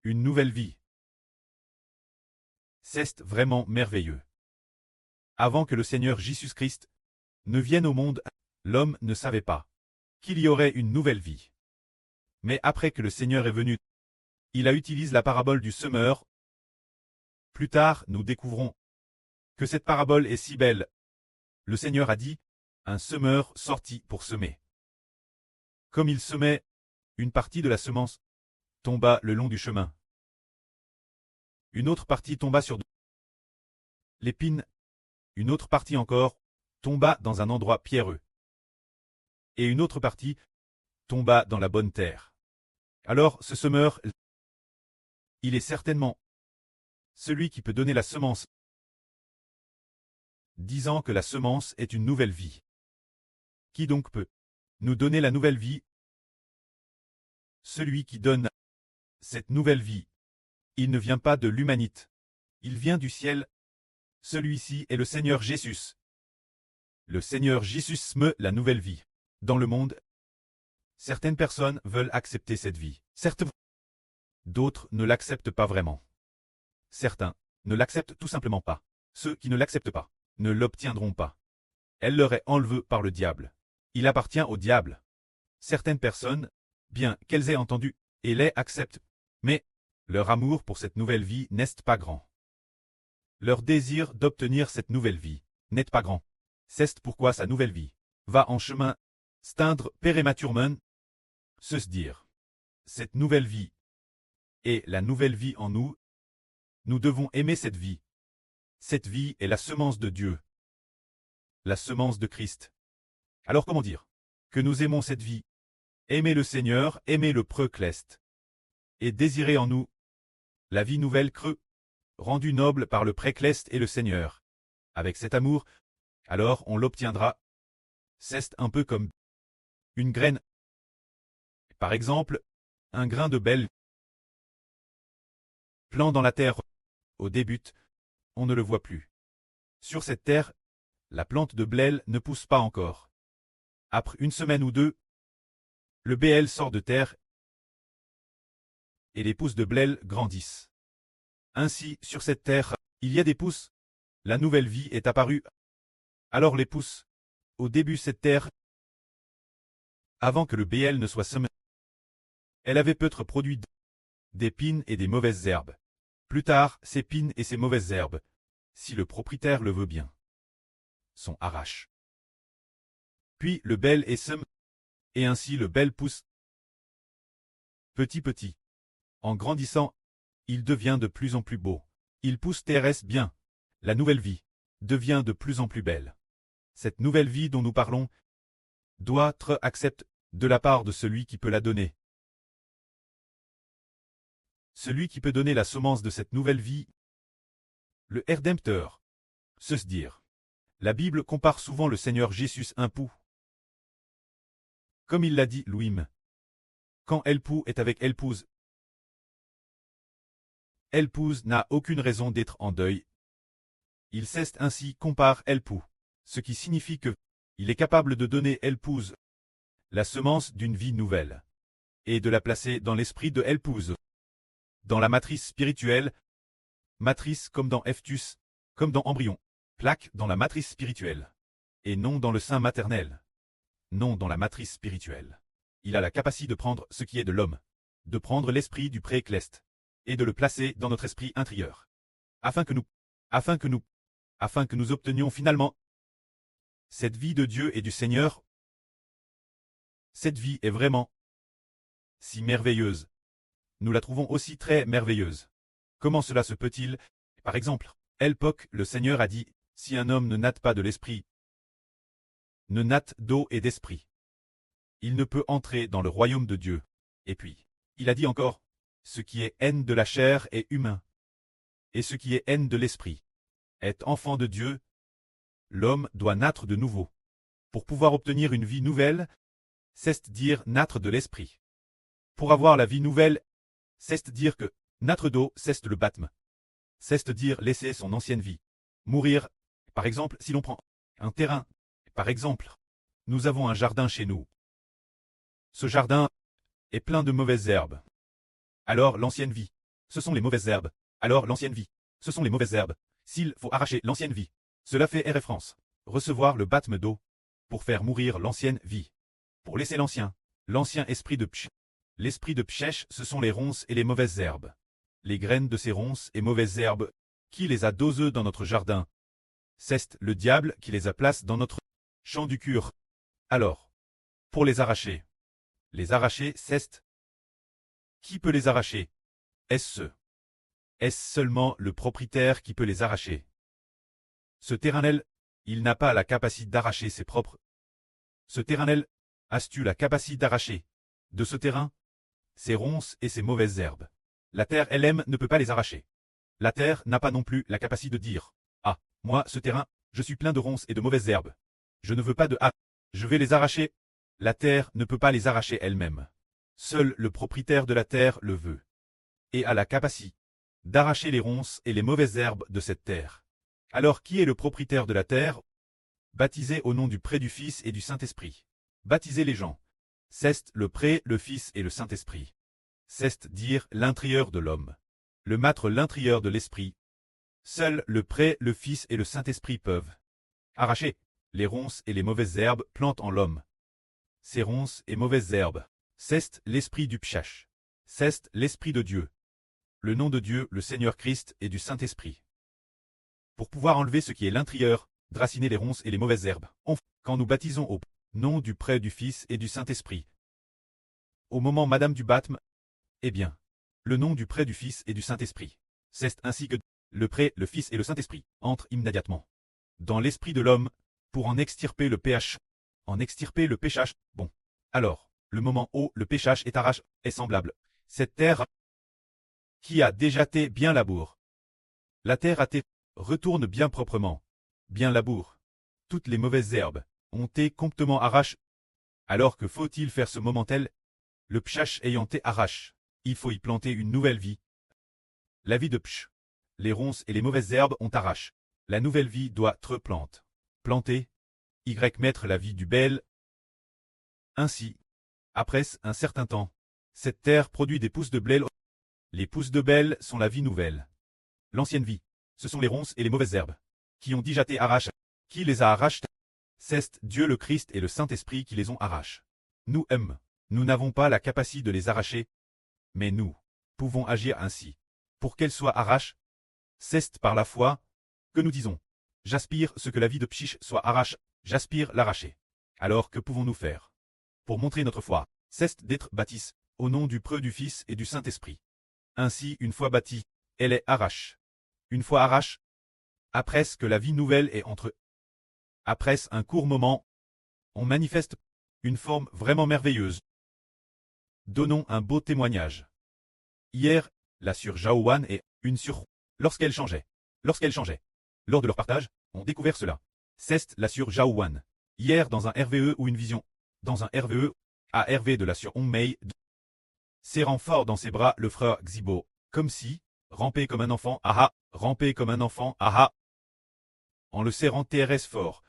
Une nouvelle vie. C'est vraiment merveilleux. Avant que le Seigneur Jésus-Christ ne vienne au monde, l'homme ne savait pas qu'il y aurait une nouvelle vie. Mais après que le Seigneur est venu, il a utilisé la parabole du semeur. Plus tard, nous découvrons que cette parabole est si belle. Le Seigneur a dit, un semeur sortit pour semer. Comme il semait, une partie de la semence tomba le long du chemin. Une autre partie tomba sur l'épine. Une autre partie encore tomba dans un endroit pierreux. Et une autre partie tomba dans la bonne terre. Alors ce semeur, il est certainement celui qui peut donner la semence, disant que la semence est une nouvelle vie. Qui donc peut nous donner la nouvelle vie? Celui qui donne cette nouvelle vie, il ne vient pas de l'humanité, il vient du ciel. Celui-ci est le Seigneur Jésus. Le Seigneur Jésus met la nouvelle vie dans le monde. Certaines personnes veulent accepter cette vie. Certes, d'autres ne l'acceptent pas vraiment. Certains ne l'acceptent tout simplement pas. Ceux qui ne l'acceptent pas ne l'obtiendront pas. Elle leur est enlevée par le diable. Il appartient au diable. Certaines personnes, bien qu'elles aient entendu et les acceptent, mais leur amour pour cette nouvelle vie n'est pas grand. Leur désir d'obtenir cette nouvelle vie n'est pas grand. C'est pourquoi sa nouvelle vie va en chemin steindre prématurément. Se dire, cette nouvelle vie est la nouvelle vie en nous. Nous devons aimer cette vie. Cette vie est la semence de Dieu. La semence de Christ. Alors comment dire que nous aimons cette vie? Aimer le Seigneur, aimer le Précleste. Et désirer en nous la vie nouvelle creux, rendue noble par le Précleste et le Seigneur. Avec cet amour, alors on l'obtiendra. C'est un peu comme une graine. Par exemple, un grain de blé plant dans la terre. Au début, on ne le voit plus. Sur cette terre, la plante de blé ne pousse pas encore. Après une semaine ou deux, le blé sort de terre et les pousses de blé grandissent. Ainsi, sur cette terre, il y a des pousses. La nouvelle vie est apparue. Alors les pousses. Au début cette terre, avant que le blé ne soit semé, elle avait peut-être produit des pines et des mauvaises herbes. Plus tard, ces pines et ces mauvaises herbes, si le propriétaire le veut bien, sont arrachées. Puis le blé est semé, et ainsi le blé pousse. Petit. En grandissant, il devient de plus en plus beau. Il pousse terrestre bien. La nouvelle vie devient de plus en plus belle. Cette nouvelle vie dont nous parlons doit être acceptée de la part de celui qui peut la donner. Celui qui peut donner la semence de cette nouvelle vie, le Rédempteur. Se dire. La Bible compare souvent le Seigneur Jésus un pou. Comme il l'a dit lui-même. Quand époux est avec épouse, épouse n'a aucune raison d'être en deuil. Il cesse ainsi compare époux, ce qui signifie que il est capable de donner épouse la semence d'une vie nouvelle et de la placer dans l'esprit de épouse. Dans la matrice spirituelle, matrice comme dans fœtus, comme dans embryon, plaque dans la matrice spirituelle, et non dans le sein maternel, non dans la matrice spirituelle. Il a la capacité de prendre ce qui est de l'homme, de prendre l'esprit du Précleste, et de le placer dans notre esprit intérieur, afin que nous obtenions finalement cette vie de Dieu et du Seigneur. Cette vie est vraiment si merveilleuse. Nous la trouvons aussi très merveilleuse. Comment cela se peut-il? Par exemple, l'époque, le Seigneur a dit, si un homme ne natte pas de l'esprit, ne natte d'eau et d'esprit, il ne peut entrer dans le royaume de Dieu. Et puis, il a dit encore, ce qui est haine de la chair est humain, et ce qui est haine de l'esprit est enfant de Dieu. L'homme doit naître de nouveau. Pour pouvoir obtenir une vie nouvelle, c'est-à-dire naître de l'esprit. Pour avoir la vie nouvelle, c'est-à-dire que naître d'eau, c'est le baptême. C'est-à-dire laisser son ancienne vie. Mourir. Par exemple, si l'on prend un terrain. Par exemple, nous avons un jardin chez nous. Ce jardin est plein de mauvaises herbes. Alors l'ancienne vie ce sont les mauvaises herbes. Alors l'ancienne vie, ce sont les mauvaises herbes. S'il faut arracher l'ancienne vie, cela fait référence. Recevoir le baptême d'eau pour faire mourir l'ancienne vie. Pour laisser l'ancien esprit de Psh. L'esprit de Pshech, ce sont les ronces et les mauvaises herbes. Les graines de ces ronces et mauvaises herbes, qui les a dosées dans notre jardin? C'est le diable qui les a placées dans notre champ du cure. Alors, pour les arracher, c'est qui peut les arracher? Est-ce seulement le propriétaire qui peut les arracher? Ce terrain-là, il n'a pas la capacité d'arracher ses propres. Ce terrain-là, as-tu la capacité d'arracher de ce terrain ces ronces et ces mauvaises herbes? La terre elle-même ne peut pas les arracher. La terre n'a pas non plus la capacité de dire: ah, moi, ce terrain, je suis plein de ronces et de mauvaises herbes. Je ne veux pas de je vais les arracher. La terre ne peut pas les arracher elle-même. Seul le propriétaire de la terre le veut. Et a la capacité d'arracher les ronces et les mauvaises herbes de cette terre. Alors qui est le propriétaire de la terre? Baptisé au nom du Pré, du Fils et du Saint-Esprit. Baptisez les gens. C'est le Pré, le Fils et le Saint-Esprit. C'est dire l'intérieur de l'homme. Le mâtre l'intérieur de l'esprit. Seuls le Pré, le Fils et le Saint-Esprit peuvent arracher les ronces et les mauvaises herbes plantent en l'homme. Ces ronces et mauvaises herbes, c'est l'esprit du Pshach. C'est l'esprit de Dieu. Le nom de Dieu, le Seigneur Christ et du Saint-Esprit. Pour pouvoir enlever ce qui est l'intérieur, draciner les ronces et les mauvaises herbes, quand nous baptisons au nom du Pré, du Fils et du Saint-Esprit. Au moment Madame du baptême, eh bien, le nom du Pré, du Fils et du Saint-Esprit. C'est ainsi que le Pré, le Fils et le Saint-Esprit entrent immédiatement dans l'esprit de l'homme pour en extirper le péché. En extirper le péchage. Bon. Alors, le moment où le péchage est arraché est semblable. Cette terre qui a déjà été bien labour. La terre a été retourne bien proprement, bien labour. Toutes les mauvaises herbes ont été complètement arrachées. Alors que faut-il faire ce moment tel? Le pshach ayant été arraché, il faut y planter une nouvelle vie. La vie de psh. Les ronces et les mauvaises herbes ont arraché. La nouvelle vie doit être plantée, mettre la vie du bel. Ainsi, après un certain temps, cette terre produit des pousses de blé. Les pousses de blé sont la vie nouvelle. L'ancienne vie, ce sont les ronces et les mauvaises herbes, qui ont déjà été arrachées. Qui les a arrachées? C'est Dieu le Christ et le Saint-Esprit qui les ont arrachées. Nous n'avons pas la capacité de les arracher, mais nous pouvons agir ainsi. Pour qu'elles soient arrachées, c'est par la foi que nous disons: j'aspire ce que la vie de Pshich soit arrachée, j'aspire l'arracher. Alors que pouvons-nous faire pour montrer notre foi? C'est d'être baptisés au nom du Pré, du Fils et du Saint-Esprit. Ainsi, une fois bâtie, elle est arrache. Une fois arrache, après que la vie nouvelle est entre eux. Après un court moment, on manifeste une forme vraiment merveilleuse. Donnons un beau témoignage. Hier, la sœur Jaowan et une sœur, lorsqu'elle changeait, lors de leur partage, ont découvert cela. C'est la sœur Jaowan. Hier dans un RVE ou une vision, dans un RVE, à RV de la sœur Hongmei, serrant fort dans ses bras le frère Xibo, comme si, ramper comme un enfant, ramper comme un enfant, en le serrant TRS fort.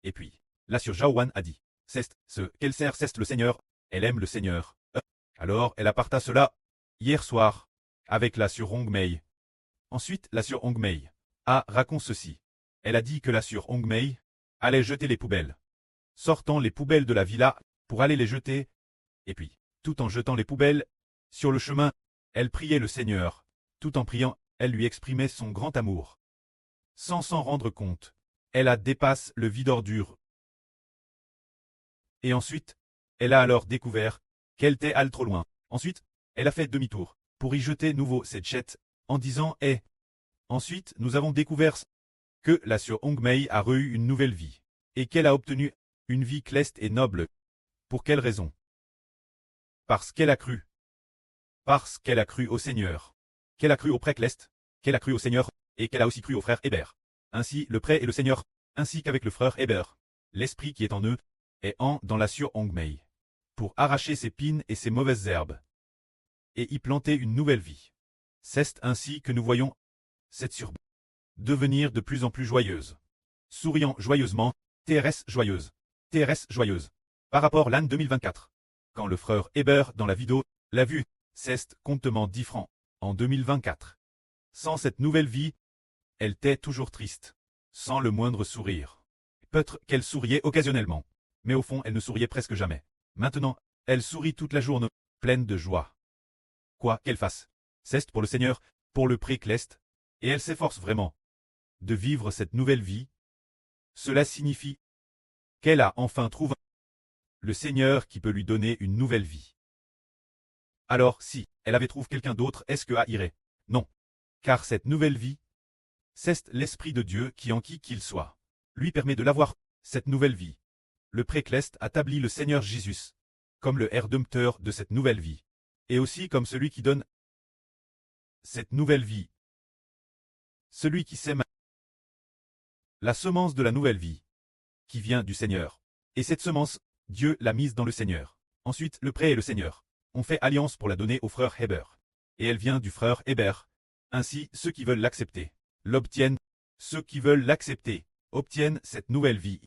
Et puis, la sœur Jaowan a dit: c'est ce qu'elle sert, c'est le Seigneur, elle aime le Seigneur. Alors elle apparta cela, hier soir, avec la sœur Hongmei. Ensuite, la sœur Hongmei raconte ceci. Elle a dit que la sœur Hongmei allait jeter les poubelles. Sortant les poubelles de la villa, pour aller les jeter, et puis, tout en jetant les poubelles, sur le chemin, elle priait le Seigneur. Tout en priant, elle lui exprimait son grand amour. Sans s'en rendre compte, elle a dépassé le vide ordure. Et ensuite, elle a alors découvert qu'elle était allée trop loin. Ensuite, elle a fait demi-tour pour y jeter nouveau cette chette, en disant: Ensuite, nous avons découvert que la sœur Hongmei a eu une nouvelle vie, et qu'elle a obtenu une vie cleste et noble. Pour quelle raison? Parce qu'elle a cru. Parce qu'elle a cru au Seigneur. Qu'elle a cru au Pré Cleste, qu'elle a cru au Seigneur, et qu'elle a aussi cru au frère Hébert. Ainsi, le Pré et le Seigneur, ainsi qu'avec le frère Hébert, l'esprit qui est en eux, est dans la sœur Hongmei, pour arracher ses pines et ses mauvaises herbes, et y planter une nouvelle vie. C'est ainsi que nous voyons cette sœur devenir de plus en plus joyeuse. Souriant joyeusement, TRS joyeuse. TRS joyeuse. Par rapport l'an 2024. Quand le frère Hébert dans la vidéo l'a vu, c'est complètement différent. en 2024. Sans cette nouvelle vie, elle était toujours triste, sans le moindre sourire. Peut-être qu'elle souriait occasionnellement, mais au fond elle ne souriait presque jamais. Maintenant, elle sourit toute la journée, pleine de joie. Quoi qu'elle fasse, c'est pour le Seigneur, pour le pré-Céleste, et elle s'efforce vraiment de vivre cette nouvelle vie. Cela signifie qu'elle a enfin trouvé le Seigneur qui peut lui donner une nouvelle vie. Alors si elle avait trouvé quelqu'un d'autre, est-ce que irait? Non. Car cette nouvelle vie, c'est l'Esprit de Dieu qui en qui qu'il soit, lui permet de l'avoir, cette nouvelle vie. Le pré-Céleste établit le Seigneur Jésus comme le Rédempteur de cette nouvelle vie, et aussi comme celui qui donne cette nouvelle vie. Celui qui sème la semence de la nouvelle vie, qui vient du Seigneur. Et cette semence, Dieu l'a mise dans le Seigneur. Ensuite, le pré et le Seigneur ont fait alliance pour la donner au frère Héber. Et elle vient du frère Héber. Ainsi, ceux qui veulent l'accepter l'obtiennent. Ceux qui veulent l'accepter obtiennent cette nouvelle vie.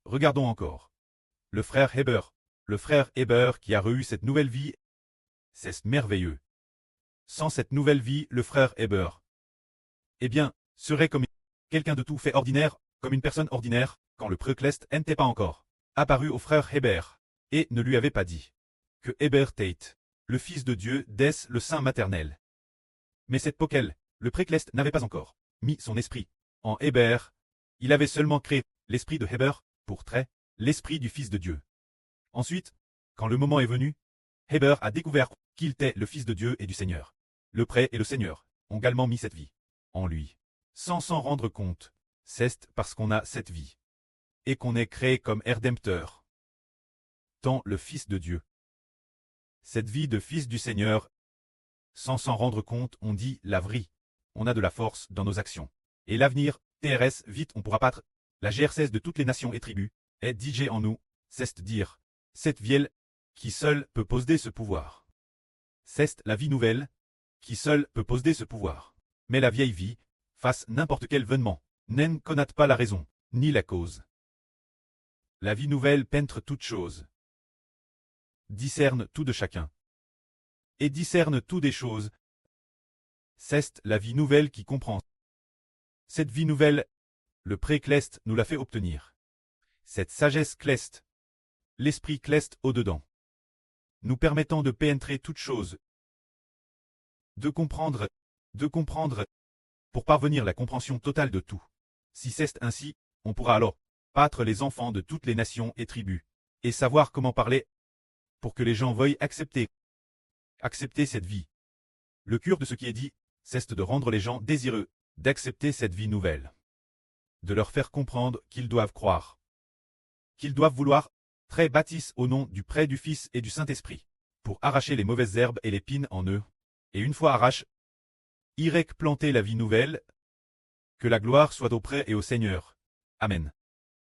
Regardons encore. Le frère Héber qui a reçu cette nouvelle vie, c'est merveilleux. Sans cette nouvelle vie, le frère Héber, eh bien, serait comme quelqu'un de tout fait ordinaire, comme une personne ordinaire, quand le pré-Céleste n'était pas encore apparu au frère Héber, et ne lui avait pas dit que Héber Tate, le Fils de Dieu, dès le sein maternel. Mais cette poquelle, le pré-Céleste n'avait pas encore mis son esprit en Héber, il avait seulement créé l'esprit de Héber, pour trait, l'esprit du Fils de Dieu. Ensuite, quand le moment est venu, Héber a découvert qu'il était le Fils de Dieu et du Seigneur. Le pré et le Seigneur ont également mis cette vie en lui, sans s'en rendre compte. C'est parce qu'on a cette vie et qu'on est créé comme Rédempteur, tant le Fils de Dieu. Cette vie de Fils du Seigneur, sans s'en rendre compte, on dit la vraie. On a de la force dans nos actions. Et l'avenir, TRS, vite on pourra battre la GRCS de toutes les nations et tribus, est DJ en nous, c'est dire, cette vielle, qui seule peut posséder ce pouvoir. C'est la vie nouvelle, qui seule peut posséder ce pouvoir. Mais la vieille vie, face n'importe quel événement, n'en connaît pas la raison, ni la cause. La vie nouvelle peintre toute chose, discerne tout de chacun, et discerne tout des choses. C'est la vie nouvelle qui comprend. Cette vie nouvelle, le pré-Céleste nous l'a fait obtenir. Cette sagesse Céleste, l'esprit Céleste au-dedans, nous permettant de pénétrer toute chose, de comprendre, pour parvenir à la compréhension totale de tout. Si c'est ainsi, on pourra alors battre les enfants de toutes les nations et tribus, et savoir comment parler, pour que les gens veuillent accepter cette vie. Le cure de ce qui est dit, c'est de rendre les gens désireux d'accepter cette vie nouvelle. De leur faire comprendre qu'ils doivent croire, qu'ils doivent vouloir, très bâtissent au nom du Pré, du Fils et du Saint-Esprit, pour arracher les mauvaises herbes et les pines en eux, et une fois arrache, planter la vie nouvelle, que la gloire soit au Pré et au Seigneur. Amen.